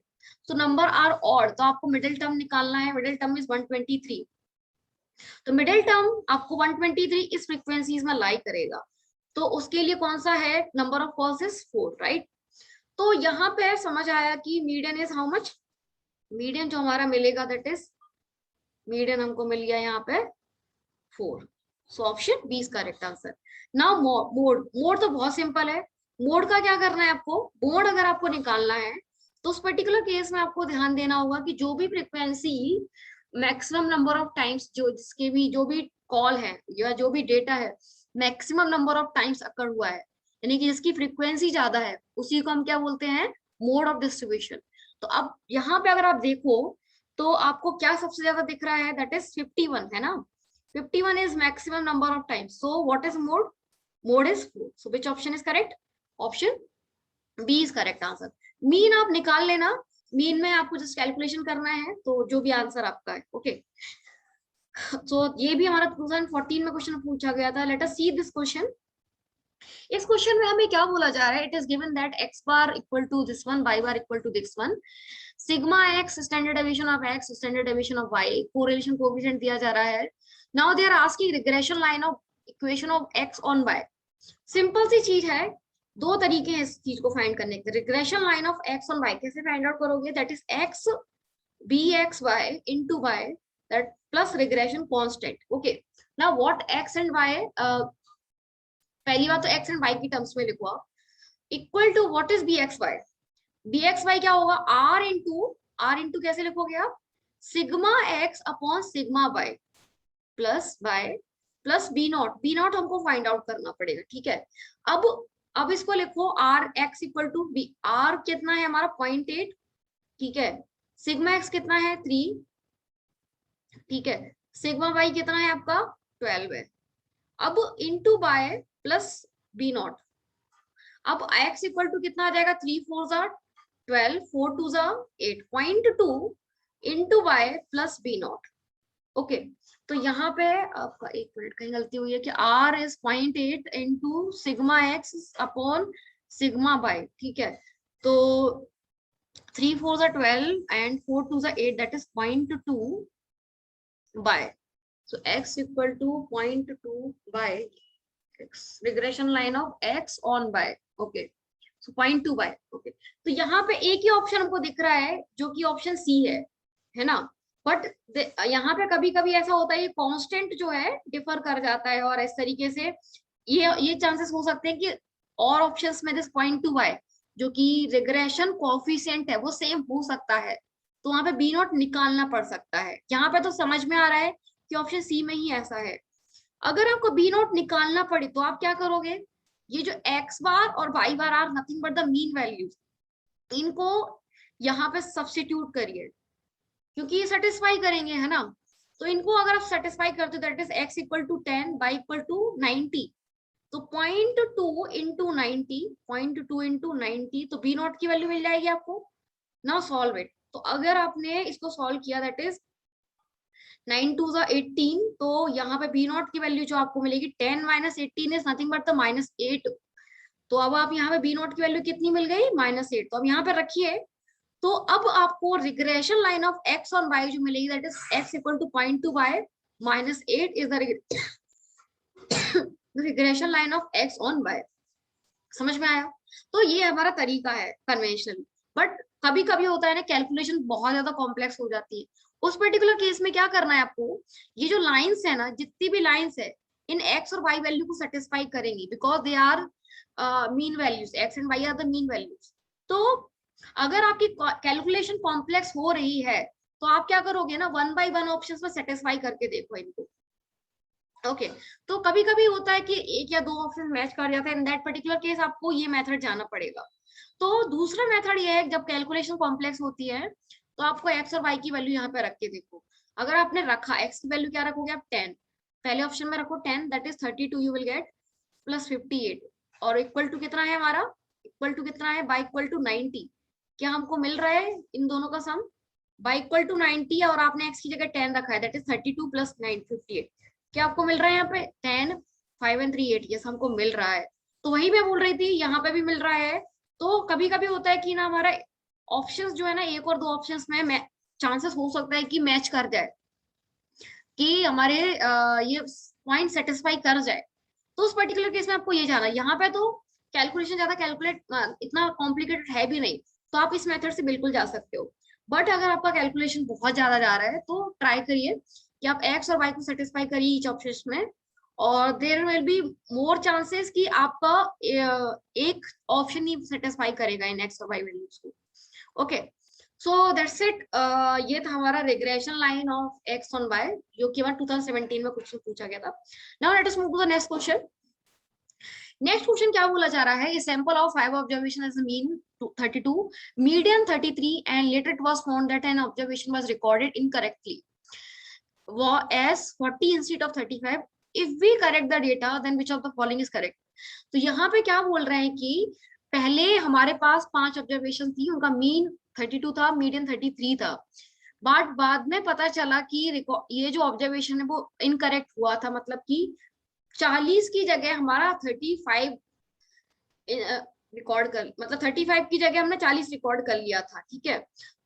तो नंबर आर ऑड, तो आपको मिडिल टर्म निकालना है, मिडिल टर्म इज 123, तो मिडिल टर्म आपको 123 इस फ्रीक्वेंसीज में लाई करेगा, तो उसके लिए कौन सा है, number of calls is 4, right. तो यहाँ पे समझ आया कि median is how much, median जो हमारा मिलेगा दैट इज, मीडियन हमको मिल गया यहाँ पे 4, so option B is correct answer. Now mode, mode तो बहुत सिंपल है, मोड का क्या करना है आपको, मोड अगर आपको निकालना है तो उस पर्टिकुलर केस में आपको ध्यान देना होगा कि जो भी frequency maximum number of times जो भी कॉल है या जो भी डेटा है मैक्सिमम नंबर ऑफ टाइम्स अकर हुआ है, यानी कि जिसकी फ्रीक्वेंसी ज्यादा है, उसी को हम क्या बोलते हैं, मोड ऑफ डिस्ट्रीब्यूशन। तो अब यहाँ पे अगर आप देखो तो आपको क्या सबसे ज्यादा दिख रहा है, दैट इज 51 है ना, 51 is maximum number of times. So what is mode? Mode is 4. So which option is correct? Option B is correct answer. Mean आप निकाल लेना, मीन में आपको जस्ट कैलकुलेशन करना है, तो जो भी आंसर आपका है, ओके। सो ये भी हमारा 2014 में क्वेश्चन पूछा गया था। Let us see this question. इस क्वेश्चन में हमें क्या बोला जा रहा है, it is given that x bar equal to this one, y bar equal to this one, sigma x standard deviation of x standard deviation of y, correlation coefficient दिया जा रहा है। Now they are asking regression line of equation of x on y। Simple सी चीज है, दो तरीके हैं इस चीज को फाइंड करने के। Regression line of x on y कैसे फाइंड आउट करोगे, that is x bxy into y that plus regression constant. Okay, now what x and y, पहली बात तो x एंड y की टर्म्स में लिखो आप, equal to what is bxy, bxy क्या होगा, r इंटू कैसे लिखोगे आप, sigma x upon sigma y plus b naught हमको फाइंड आउट करना पड़ेगा। ठीक है, अब इसको लिखो r x equal to b, r कितना है हमारा 0.8, ठीक है, सिग्मा x कितना है 3, ठीक है, सिग्मा y कितना है आपका 12 है। अब into by plus b naught, अब x इक्वल टू कितना आ जाएगा, 3 4 जा 12, 4 2 जा 8, 0.2 into by plus b naught. Okay, तो यहाँ पे आपका एक मिनट कहीं गलती हुई है कि r is 0.8 into sigma x upon sigma y, ठीक है, तो 3 4 जा 12 एंड 4 2 जा 8, that is 0.2 by, so x equal to 0.2 by x, regression line of x on y, okay, so 0.2 by, okay, तो यहाँ पे एक ही ऑप्शन हमको दिख रहा है जो कि ऑप्शन सी है ना, बट यहाँ पे कभी कभी ऐसा होता है ये कांस्टेंट जो है डिफर कर जाता है, और इस तरीके से ये चांसेस हो सकते हैं कि और ऑप्शंस में दिस 0.2 y जो कि रिग्रेशन कोएफिशिएंट है वो सेम हो सकता है, तो वहां पे बी नॉट निकालना पड़ सकता है। यहाँ पे तो समझ में आ रहा है कि ऑप्शन सी में ही ऐसा है। अगर आपको बी नॉट निकालना पड़े तो आप क्या करोगे, ये जो एक्स बार और y bar are nothing but the mean values, इनको यहाँ पे सब्स्टिट्यूट करिए, क्योंकि ये सेटिस्फाई करेंगे, है ना। तो इनको अगर आप सेटिस्फाई करते हो that is x equal to 10, y equal to 90, तो 0.2 इंटू 90, 0.2 इंटू 90, तो बी नॉट की वैल्यू मिल जाएगी आपको। Now solve it. तो अगर आपने इसको सॉल्व किया दैट इज 9 टू 18, तो यहाँ पे बी नॉट की वैल्यू जो आपको मिलेगी 10 minus 18 is nothing but the -8। तो अब आप यहाँ पे बी नॉट की वैल्यू कितनी मिल गई, -8। तो अब यहाँ पे रखिए। तो अब आपको regression line of x on y जो मिलेगी that is x equal to 0.2 by -8 is the regression line of x on y. समझ में आया। तो ये हमारा तरीका है कन्वेंशनल। बट कभी कभी होता है ना, कैलकुलेशन बहुत ज्यादा कॉम्प्लेक्स हो जाती है। उस पर्टिकुलर केस में क्या करना है आपको, ये जो लाइंस है ना, जितनी भी लाइंस है, इन एक्स और वाई वैल्यू को सेटिस्फाई करेंगी because they are mean values, x and y are the mean values. तो अगर आपकी कैलकुलेशन कॉम्प्लेक्स हो रही है तो आप क्या करोगे ना, 1 बाय 1 ऑप्शंस में सेटिस्फाई करके देखो इनको। ओके तो कभी कभी होता है कि एक या दो ऑप्शन मैच कर जाते हैं, इन दैट पर्टिकुलर केस आपको ये मेथड जाना पड़ेगा। तो दूसरा मेथड ये है, जब कैलकुलेशन कॉम्प्लेक्स होती है तो आपको एक्स और वाई की वैल्यू यहाँ पे रख के देखो। अगर आपने रखा एक्स की वैल्यू क्या रखोगे आप 10, पहले ऑप्शन में रखो 10 that is 32 you will get plus 58, और इक्वल टू कितना है हमारा, इक्वल टू कितना है, बाई इक्वल टू 90। क्या हमको मिल रहा है इन दोनों का सम, बाई इक्वल टू 90, और आपने एक्स की जगह 10 रखा है दैट इज 32 प्लस 9 58। क्या आपको मिल रहा है यहाँ पे 10 5 एंड 3 8, यस हमको मिल रहा है। तो वही मैं बोल रही थी, यहाँ पे भी मिल रहा है। तो कभी कभी होता है कि ना हमारा ऑप्शंस जो है ना, एक और दो ऑप्शंस में चांसेस हो सकता है कि मैच कर जाए, कि हमारे ये पॉइंट सेटिस्फाई कर जाए। तो उस पर्टिकुलर केस में आपको ये जाना है। यहाँ पे तो कैलकुलेशन ज्यादा कैलकुलेट इतना कॉम्प्लिकेटेड है भी नहीं, तो आप इस मेथड से बिल्कुल जा सकते हो। बट अगर आपका कैलकुलेशन बहुत ज्यादा जा रहा है तो ट्राई करिए कि आप एक्स और वाई को सेटिस्फाई करिए ईच ऑप्शन में, और there will be more chances कि आपका एक ऑप्शन ही सेटिस्फाई करेगा इन एक्स और वाई वैल्यूज को। Okay so that's it. ये था हमारा regression line of x on y, जो कि हमारा 2017 में क्वेश्चन पूछा गया था। Now let us move to the next question. Next question क्या बोला जा रहा है, sample of 5 observation as mean 32, median 33, and letter it was found that an observation was recorded incorrectly as 40 instead of 35. If we correct the data, then which of the following is correct? तो यहाँ पे क्या बोल रहे हैं कि पहले हमारे पास 5 ऑब्जर्वेशन थी, उनका मीन 32 था, मीडियन 33 था, बट बाद में पता चला कि ये जो ऑब्जर्वेशन है वो इनकरेक्ट हुआ था, मतलब कि 40 की जगह हमारा 35 रिकॉर्ड कर, मतलब 35 की जगह हमने 40 रिकॉर्ड कर लिया था। ठीक है,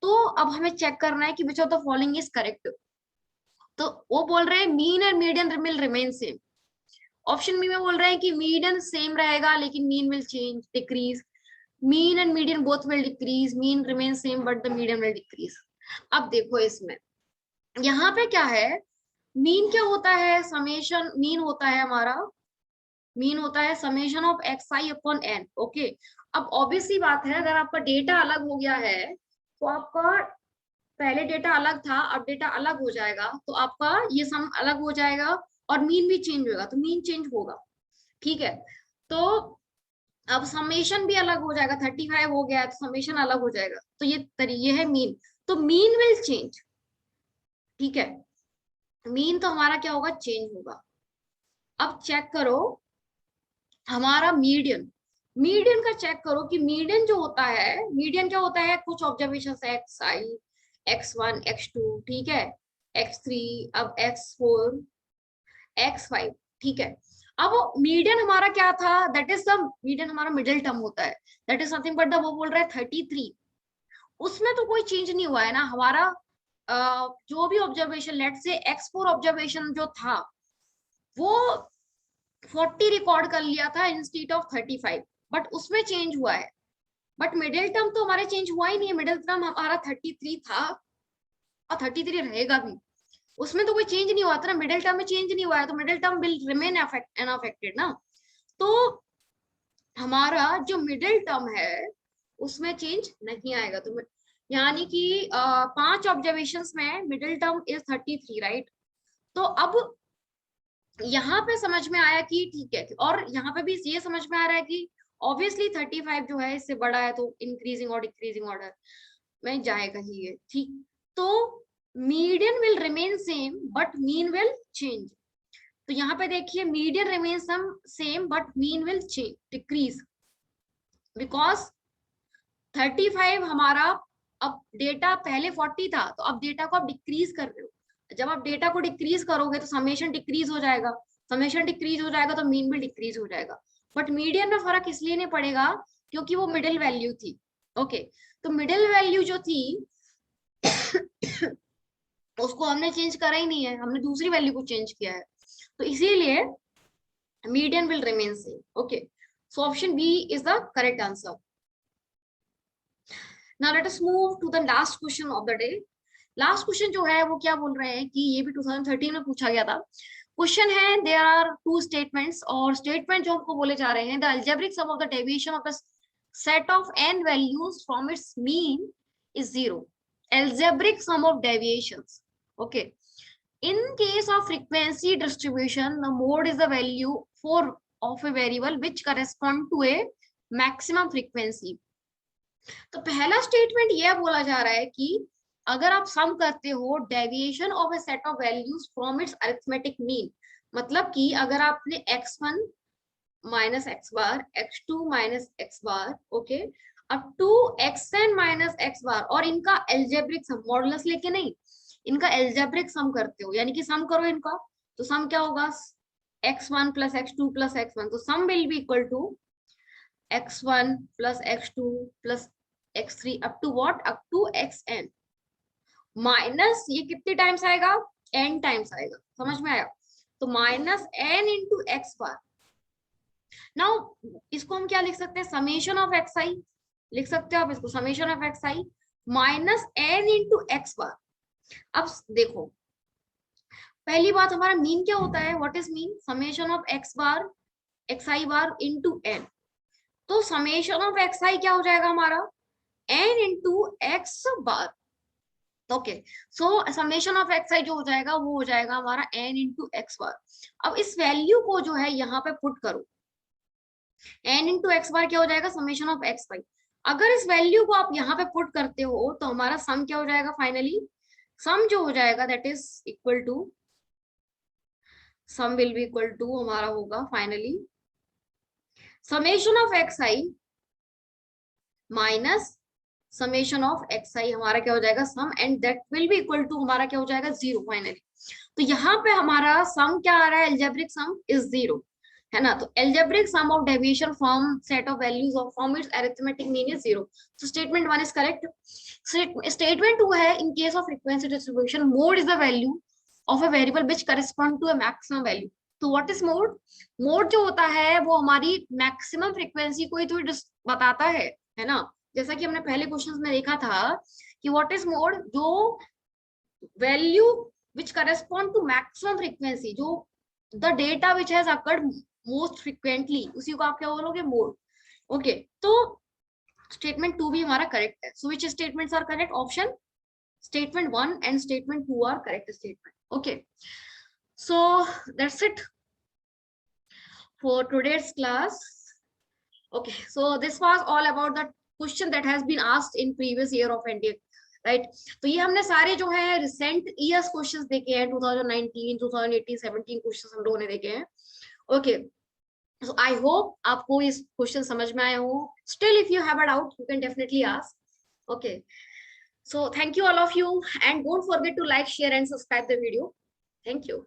तो अब हमें चेक करना है कि which of the following is correct. तो वो बोल रहे हैं mean and median will remain same. Option B में बोल रहे हैं कि मीडियन सेम रहेगा लेकिन mean will change decrease, mean and median both will decrease, mean remain same but the median will decrease. अब देखो इसमें यहाँ पे क्या है, मीन क्या होता है, समेशन मीन होता है हमारा, मीन होता है summation of x i upon n. Okay अब ऑब्वियस सी बात है, अगर आपका डेटा अलग हो गया है तो आपका पहले डेटा अलग था, अब डेटा अलग हो जाएगा, तो आपका ये सम अलग हो जाएगा और मीन भी चेंज होगा, तो मीन चेंज होगा। ठीक है, तो अब समेशन भी अलग हो जाएगा, 35 हो गया तो समेशन अलग हो जाएगा, तो ये है मीन, तो मीन विल चेंज। ठीक है, मीन तो हमारा क्या होगा, चेंज होगा। अब चेक करो हमारा मीडियन, मीडियन का चेक करो कि मीडियन जो होता है, मीडियन क्या होता है, कुछ ऑब्जर्वेशन एक्स आई, x1 x2, ठीक है, x3, अब x4 x5। ठीक है, अब मीडियन हमारा क्या था, दैट इज द मीडियन हमारा मिडिल टर्म होता है, that is nothing but the, वो बोल रहा है 33, उसमें तो कोई चेंज नहीं हुआ है ना हमारा। जो भी ऑब्जर्वेशन लेट से x4 ऑब्जर्वेशन जो था वो 40 रिकॉर्ड कर लिया था इंस्टीड ऑफ 35, बट उसमें चेंज हुआ है, बट मिडिल टर्म तो हमारे चेंज हुआ ही नहीं है, मिडिल टर्म हमारा 33 था और 33 रहेगा भी, उसमें तो कोई चेंज नहीं हुआ था ना, मिडिल टर्म में चेंज नहीं हुआ है, तो middle term will remain unaffected ना। तो हमारा जो मिडिल टर्म है उसमें चेंज नहीं आएगा, तो यानी कि 5 ऑब्जर्वेशंस में मिडिल टर्म इज 33 राइट। तो अब यहाँ पे समझ में आया कि ठीक है, और यहाँ पे भी ये समझ में आ रहा है कि ऑब्वियसली 35 जो है इससे बड़ा है, तो इंक्रीजिंग और डिक्रीजिंग ऑर्डर में जाएगा ही ये, ठीक। तो median will remain same but mean will change. तो यहाँ पे देखिए median remain same but mean will change decrease, because 35 हमारा, अब डेटा पहले 40 था, तो अब डेटा को आप डिक्रीज कर रहे हो। जब आप डेटा को डिक्रीज करोगे तो समेशन डिक्रीज हो जाएगा, समेशन डिक्रीज हो जाएगा तो मीन भी डिक्रीज हो जाएगा। बट मीडियन में फर्क इसलिए नहीं पड़ेगा क्योंकि वो मिडिल वैल्यू थी। ओके, तो मिडिल वैल्यू जो थी उसको हमने चेंज करा ही नहीं है, हमने दूसरी वैल्यू को चेंज किया है, तो इसीलिए median will remain same. Okay, so option B is the correct answer. Now let us move to the last question of the day. Last question जो है वो क्या बोल रहे हैं कि ये भी 2013 में पूछा गया था। क्वेश्चन है देयर आर टू स्टेटमेंट्स, और स्टेटमेंट जो हमको बोले जा रहे हैं, the algebraic sum of the deviation of the set of n values from its mean is 0। algebraic sum of deviations. Okay, in case of frequency distribution, the mode is the value for of a variable which correspond to a maximum frequency. तो पहला statement यह बोला जा रहा है कि अगर आप सम करते हो deviation of a set of values from its arithmetic mean, मतलब कि अगर आपने x1 minus x bar, x2 minus x bar, okay, up to xn minus x bar, और इनका एल्जेब्रिक सम, मॉडुलस लेके नहीं, इनका एल्जेब्रिक सम करते हो, यानी कि सम करो इनका, तो सम क्या होगा x1 plus x2 plus x1, तो sum will be equal to x1 plus x2 plus x3 up to what, up to xn, minus ये कितने टाइम्स आएगा, n टाइम्स आएगा, समझ में आया, तो माइनस n इंटू एक्स बार। नाउ इसको हम क्या लिख सकते हैं, समेशन ऑफ एक्स आई लिख सकते हो आप इसको, summation of x i minus n into x bar. अब देखो पहली बात, हमारा मीन क्या होता है, what is mean, summation of x bar x i bar into n, तो समेशन ऑफ एक्स आई क्या हो जाएगा हमारा, n into x bar. Okay, so summation of x i जो हो जाएगा वो हो जाएगा हमारा n इंटू एक्स बार। अब इस वैल्यू को जो है यहाँ पे पुट करो, n इंटू एक्स बार क्या हो जाएगा, समेशन ऑफ एक्स वाई। अगर इस वैल्यू को आप यहाँ पे पुट करते हो तो हमारा सम क्या हो जाएगा, फाइनली सम जो हो जाएगा that is equal to, sum will be equal to हमारा होगा finally summation of x i minus summation of x i, हमारा क्या हो जाएगा sum, and that will be equal to हमारा क्या हो जाएगा 0 फाइनली। तो यहाँ पे हमारा सम क्या आ रहा है, एल्जेब्रिक सम इज 0, है ना, तो algebraic sum of deviation from set of values of from its arithmetic mean is 0। So statement 1 is correct. Statement 2 है in case of frequency distribution mode is the value of a variable which correspond to a maximum value. तो what is mode, mode जो होता है वो हमारी maximum frequency को ही तो बताता है ना, जैसा कि हमने पहले क्वेश्चंस में देखा था कि व्हाट इज मोड, जो value which correspond to maximum frequency, जो the data which has occurred most frequently, उसी को आप क्या बोलोगे, मोड। ओके, तो स्टेटमेंट 2 भी हमारा करेक्ट है। So which statements are correct, option statement 1 and statement 2 are correct statement. Okay, so that's it for today's class. Okay, so this was all about the question that has been asked in previous year of NDA, right? तो ये हमने सारे जो है recent years questions देखे हैं, 2019, 2018, 17 questions हम लोगों ने देखे हैं। Okay, so I hope आपको इस question समझ में आए हो। Still if you have a doubt, you can definitely ask. Okay, so thank you all of you, and don't forget to like, share and subscribe the video. Thank you.